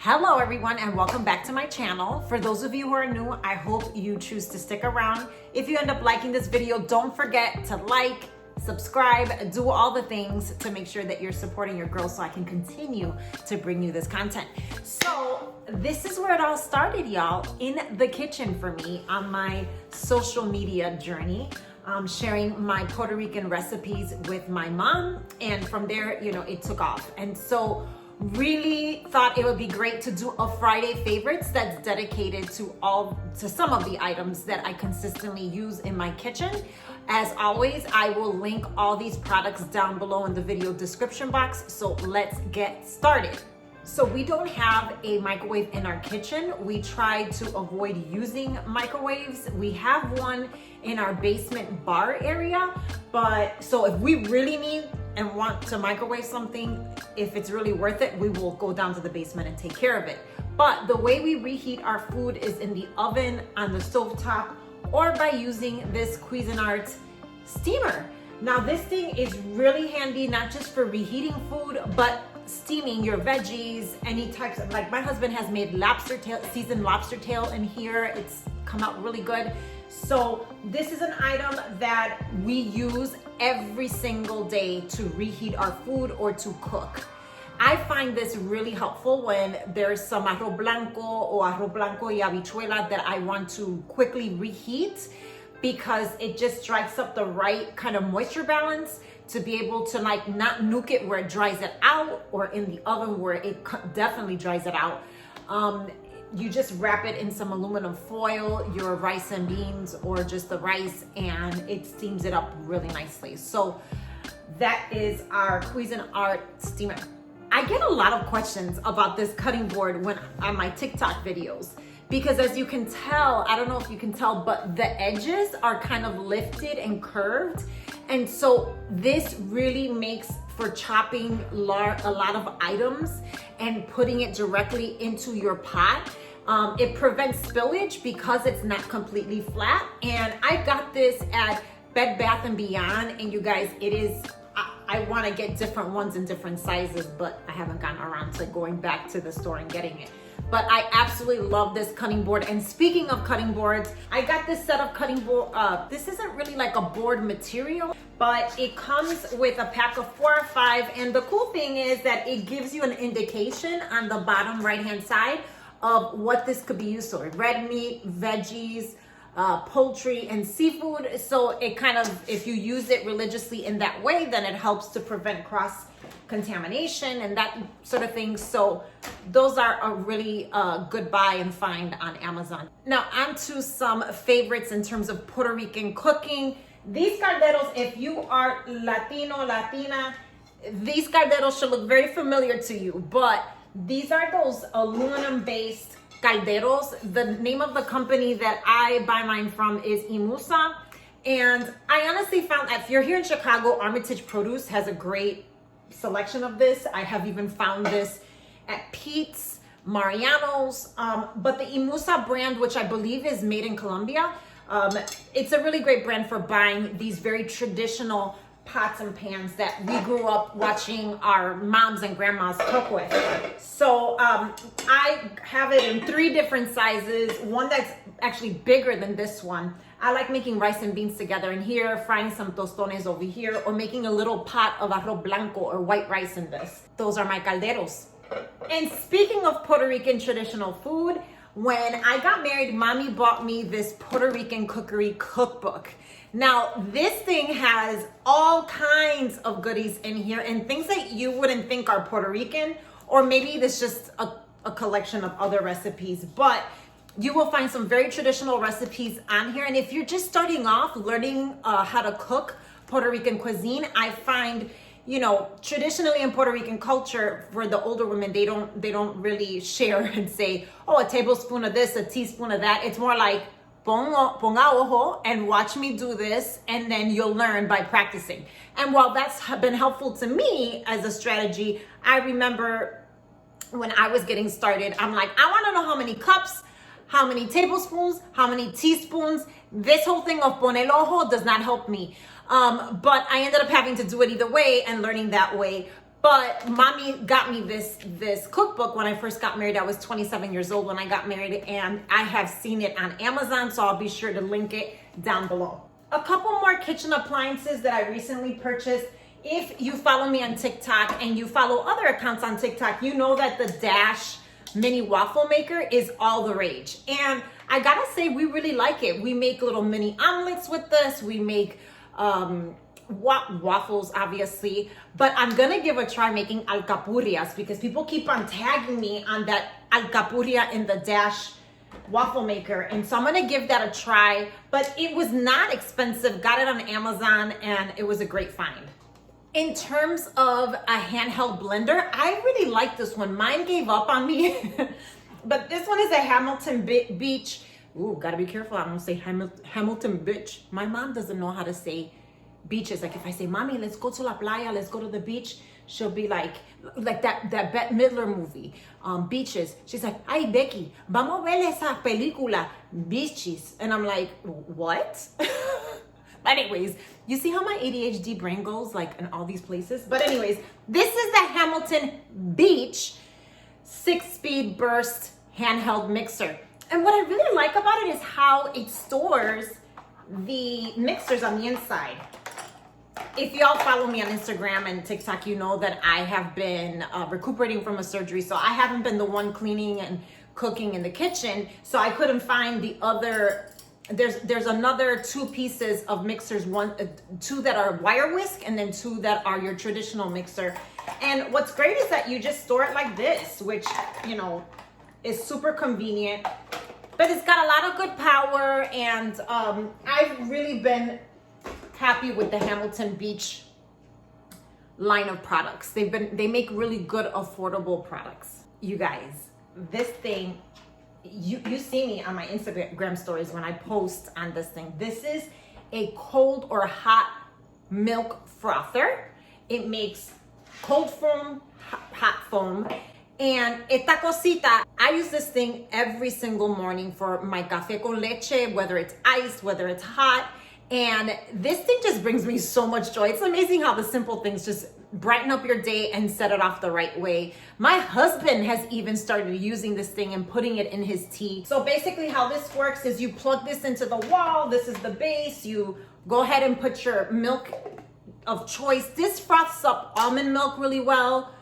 Hello everyone and welcome back to my channel. For those of you who are new, I hope you choose to stick around. If you end up liking this video, don't forget to like, subscribe, do all the things to make sure that you're supporting your girl so I can continue to bring you this content. So this is where it all started, y'all, in the kitchen for me on my social media journey. Sharing my Puerto Rican recipes with my mom, and from there, it took off. And so really thought it would be great to do a Friday favorites that's dedicated to some of the items that I consistently use in my kitchen. As always, I will link all these products down below in the video description box. So let's get started. So we don't have a microwave in our kitchen. We try to avoid using microwaves. We have one in our basement bar area, but so if we really need and want to microwave something, if it's really worth it, we will go down to the basement and take care of it. But the way we reheat our food is in the oven, on the stovetop, or by using this Cuisinart steamer. Now this thing is really handy, not just for reheating food, but steaming your veggies, any types of, like my husband has made seasoned lobster tail in here. It's come out really good. So this is an item that we use every single day to reheat our food or to cook. I find this really helpful when there's some arroz blanco or arroz blanco y habichuela that I want to quickly reheat, because it just strikes up the right kind of moisture balance to be able to like not nuke it where it dries it out, or in the oven where it definitely dries it out. You just wrap it in some aluminum foil, your rice and beans, or just the rice, and it steams it up really nicely. So that is our Cuisinart steamer. I get a lot of questions about this cutting board on my TikTok videos, because as you can tell, I don't know if you can tell, but the edges are kind of lifted and curved. And so this really makes for chopping a lot of items and putting it directly into your pot. It prevents spillage because it's not completely flat. And I got this at Bed Bath & Beyond, and you guys, I want to get different ones in different sizes, but I haven't gotten around to going back to the store and getting it. But I absolutely love this cutting board. And speaking of cutting boards, I got this set of cutting board. This isn't really like a board material, but it comes with a pack of 4 or 5. And the cool thing is that it gives you an indication on the bottom right-hand side of what this could be used for. Red meat, veggies, poultry, and seafood. So it kind of, if you use it religiously in that way, then it helps to prevent cross contamination and that sort of thing. So those are a really good buy and find on Amazon. Now on to some favorites in terms of Puerto Rican cooking. These calderos, if you are Latino, Latina, these calderos should look very familiar to you, but these are those aluminum based calderos. The name of the company that I buy mine from is Imusa. And I honestly found that if you're here in Chicago, Armitage Produce has a great selection of this. I have even found this at Pete's, Mariano's, but the Imusa brand, which I believe is made in Colombia, it's a really great brand for buying these very traditional pots and pans that we grew up watching our moms and grandmas cook with. So I have it in 3 different sizes, one that's actually bigger than this one. I like making rice and beans together in here, frying some tostones over here, or making a little pot of arroz blanco or white rice in this. Those are my calderos. And speaking of Puerto Rican traditional food, when I got married, mommy bought me this Puerto Rican cookery cookbook. Now, this thing has all kinds of goodies in here and things that you wouldn't think are Puerto Rican, or maybe this just a collection of other recipes, but you will find some very traditional recipes on here. And if you're just starting off learning how to cook Puerto Rican cuisine, I find, traditionally in Puerto Rican culture, for the older women, they don't really share and say, oh, a tablespoon of this, a teaspoon of that. It's more like, ponga ojo and watch me do this, and then you'll learn by practicing. And while that's been helpful to me as a strategy, I remember when I was getting started, I'm like, I want to know how many cups, how many tablespoons, how many teaspoons. This whole thing of pon el ojo does not help me. But I ended up having to do it either way and learning that way. But mommy got me this cookbook when I first got married. I was 27 years old when I got married, and I have seen it on Amazon, so I'll be sure to link it down below. A couple more kitchen appliances that I recently purchased. If you follow me on TikTok and you follow other accounts on TikTok, you know that the Dash mini waffle maker is all the rage. And I gotta say, we really like it. We make little mini omelets with this. We make waffles, obviously, but I'm gonna give a try making alcapurrias because people keep on tagging me on that alcapurria in the Dash waffle maker, and so I'm gonna give that a try. But it was not expensive. Got it on Amazon, and it was a great find. In terms of a handheld blender, I really like this one. Mine gave up on me, but this one is a Hamilton Beach. Ooh, gotta be careful. I don't say Hamilton Beach. My mom doesn't know how to say beaches. Like if I say, "Mommy, let's go to la playa, let's go to the beach," she'll be like that Bette Midler movie, Beaches. She's like, "Ay, Becky, vamos a ver esa película, Beaches." And I'm like, what? Anyways, you see how my ADHD brain goes like in all these places? But anyways, this is the Hamilton Beach 6-speed burst handheld mixer. And what I really like about it is how it stores the mixers on the inside. If y'all follow me on Instagram and TikTok, you know that I have been recuperating from a surgery. So I haven't been the one cleaning and cooking in the kitchen. So I couldn't find the other. There's another 2 pieces of mixers, 2 that are wire whisk and then 2 that are your traditional mixer. And what's great is that you just store it like this, which, you know, is super convenient. But it's got a lot of good power, and I've really been happy with the Hamilton Beach line of products. They make really good, affordable products. You guys, this thing, you see me on my Instagram stories when I post on this thing. This is a cold or hot milk frother. It makes cold foam, hot foam. And esta cosita, I use this thing every single morning for my café con leche, whether it's iced, whether it's hot. And this thing just brings me so much joy. It's amazing how the simple things just brighten up your day and set it off the right way. My husband has even started using this thing and putting it in his tea. So basically how this works is you plug this into the wall. This is the base. You go ahead and put your milk of choice. This froths up almond milk really well.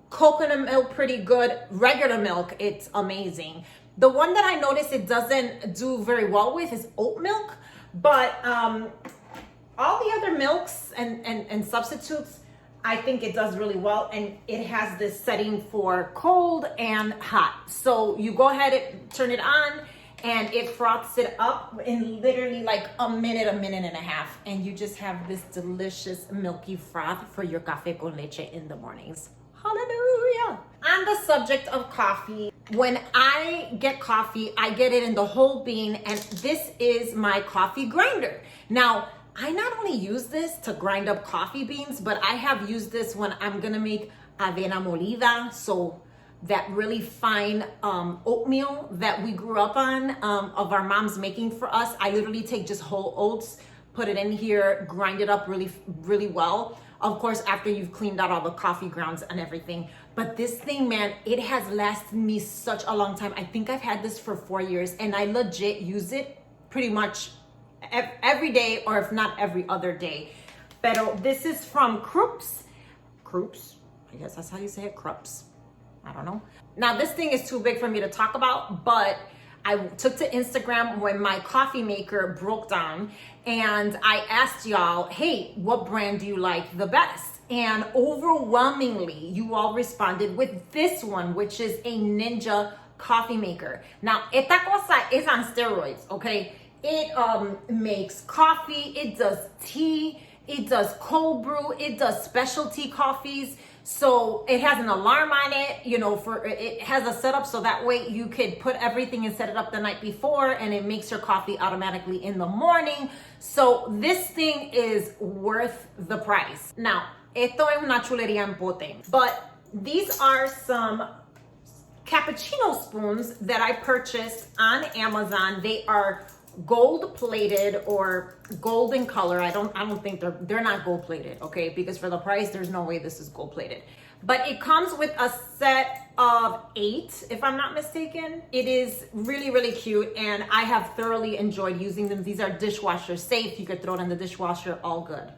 Coconut milk pretty good. Regular milk, it's amazing. The one that I noticed it doesn't do very well with is oat milk. But all the other milks and substitutes, I think it does really well. And it has this setting for cold and hot. So you go ahead and turn it on, and it froths it up in literally like a minute and a half. And you just have this delicious milky froth for your café con leche in the mornings. Hallelujah. On the subject of coffee, when I get coffee, I get it in the whole bean, and this is my coffee grinder. Now, I not only use this to grind up coffee beans, but I have used this when I'm gonna make avena molida, so that really fine oatmeal that we grew up on, of our moms making for us. I literally take just whole oats, put it in here, grind it up really, really well. Of course, after you've cleaned out all the coffee grounds and everything. But this thing, man, it has lasted me such a long time. I think I've had this for 4 years, and I legit use it pretty much every day, or if not every other day. Pero this is from Krups. Krups? I guess that's how you say it, Krups. I don't know. Now, this thing is too big for me to talk about, but I took to Instagram when my coffee maker broke down, and I asked y'all, hey, what brand do you like the best? And overwhelmingly, you all responded with this one, which is a Ninja coffee maker. Now, esta cosa is on steroids, okay? It makes coffee, it does tea, it does cold brew, it does specialty coffees. So it has an alarm on it, you know, it has a setup so that way you could put everything and set it up the night before, and it makes your coffee automatically in the morning. So this thing is worth the price. Now, esto es una chulería en pote, but these are some cappuccino spoons that I purchased on Amazon. They are gold plated or gold in color. I don't think they're not gold plated, okay? Because for the price, there's no way this is gold plated. But it comes with a set of 8, if I'm not mistaken. It is really, really cute, and I have thoroughly enjoyed using them. These are dishwasher safe. You could throw it in the dishwasher, all good.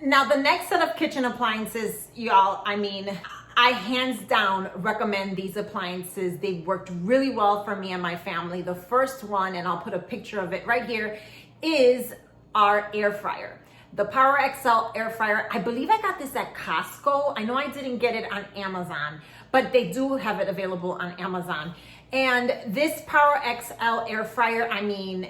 Now, the next set of kitchen appliances, y'all, I mean, I hands down recommend these appliances. They've worked really well for me and my family. The first one, and I'll put a picture of it right here, is our air fryer. The Power XL air fryer. I believe I got this at Costco. I know I didn't get it on Amazon, but they do have it available on Amazon. And this Power XL air fryer, I mean,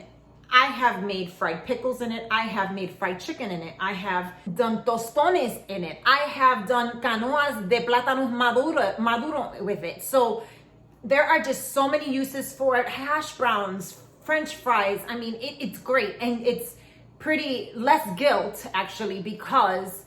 I have made fried pickles in it. I have made fried chicken in it. I have done tostones in it. I have done canoas de plátanos maduro with it. So there are just so many uses for it. Hash browns, French fries. I mean, it's great. And it's pretty less guilt actually, because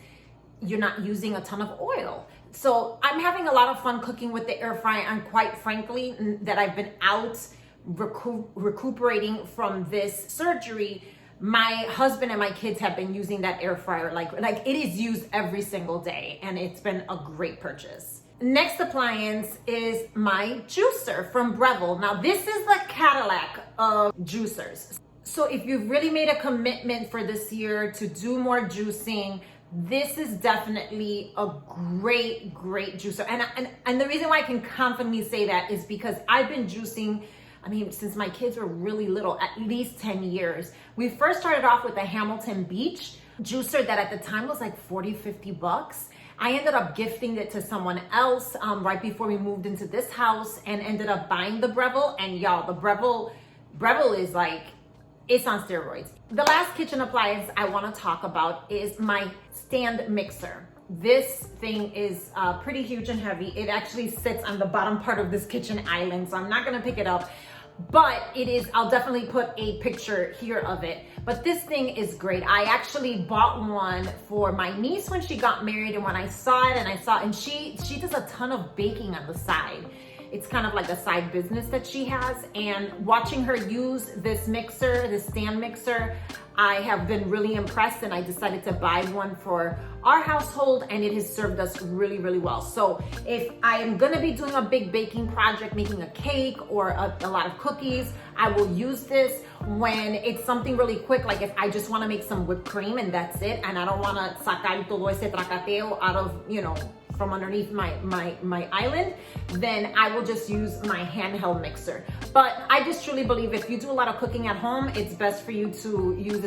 you're not using a ton of oil. So I'm having a lot of fun cooking with the air fryer, and quite frankly, that I've been out recuperating from this surgery, my husband and my kids have been using that air fryer like it is used every single day, and it's been a great purchase. Next appliance is my juicer from Breville. Now this is the Cadillac of juicers. So if you've really made a commitment for this year to do more juicing, this is definitely a great juicer. And the reason why I can confidently say that is because I've been juicing, I mean, since my kids were really little, at least 10 years. We first started off with a Hamilton Beach juicer that at the time was like 40, 50 bucks. I ended up gifting it to someone else right before we moved into this house, and ended up buying the Breville. And y'all, the Breville is like, it's on steroids. The last kitchen appliance I want to talk about is my stand mixer. This thing is pretty huge and heavy. It actually sits on the bottom part of this kitchen island, so I'm not gonna pick it up, but it is, I'll definitely put a picture here of it. But this thing is great. I actually bought one for my niece when she got married, and when I saw it, and she does a ton of baking on the side. It's kind of like a side business that she has, and watching her use this mixer, this stand mixer, I have been really impressed, and I decided to buy one for our household, and it has served us really, really well. So if I am gonna be doing a big baking project, making a cake or a lot of cookies, I will use this. When it's something really quick, like if I just wanna make some whipped cream and that's it, and I don't wanna sacar todo ese tracateo out of, you know, from underneath my island, then I will just use my handheld mixer. But I just truly believe if you do a lot of cooking at home, it's best for you to use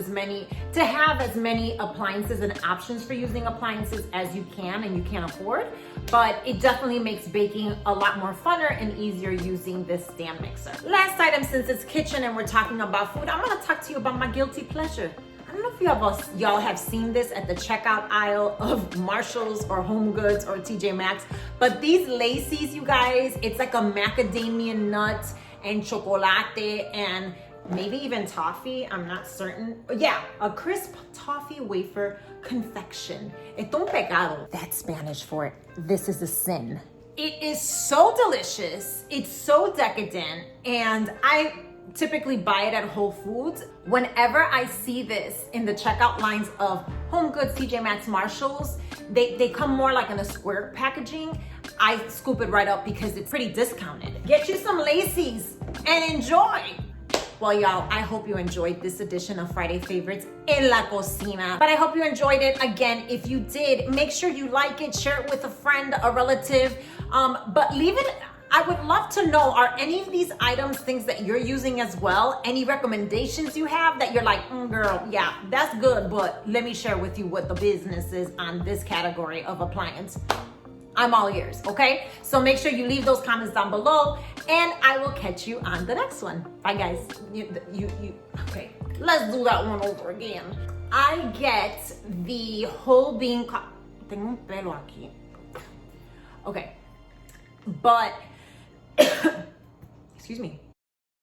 have as many appliances and options for using appliances as you can and you can afford. But it definitely makes baking a lot more funner and easier using this stand mixer. Last item, since it's kitchen and we're talking about food, I'm gonna talk to you about my guilty pleasure. I don't know if y'all have seen this at the checkout aisle of Marshalls or Home Goods or TJ Maxx, but these Lacy's, you guys, it's like a macadamia nut and chocolate and maybe even toffee, I'm not certain. Yeah, a crisp toffee wafer confection. Es un pecado. That's Spanish for it. This is a sin. It is so delicious. It's so decadent, and I typically buy it at Whole Foods. Whenever I see this in the checkout lines of Home Goods, TJ Maxx, Marshalls, they come more like in a square packaging. I scoop it right up because it's pretty discounted. Get you some Lacy's and enjoy. Well, y'all, I hope you enjoyed this edition of Friday Favorites en la Cocina. But I hope you enjoyed it. Again, if you did, make sure you like it, share it with a friend, a relative, but leave it. I would love to know, are any of these items things that you're using as well? Any recommendations you have that you're like, girl, yeah, that's good, but let me share with you what the business is on this category of appliance. I'm all ears, okay? So make sure you leave those comments down below, and I will catch you on the next one. Bye, guys. Okay, let's do that one over again. I get the whole bean tengo un pelo aquí. Okay, but excuse me.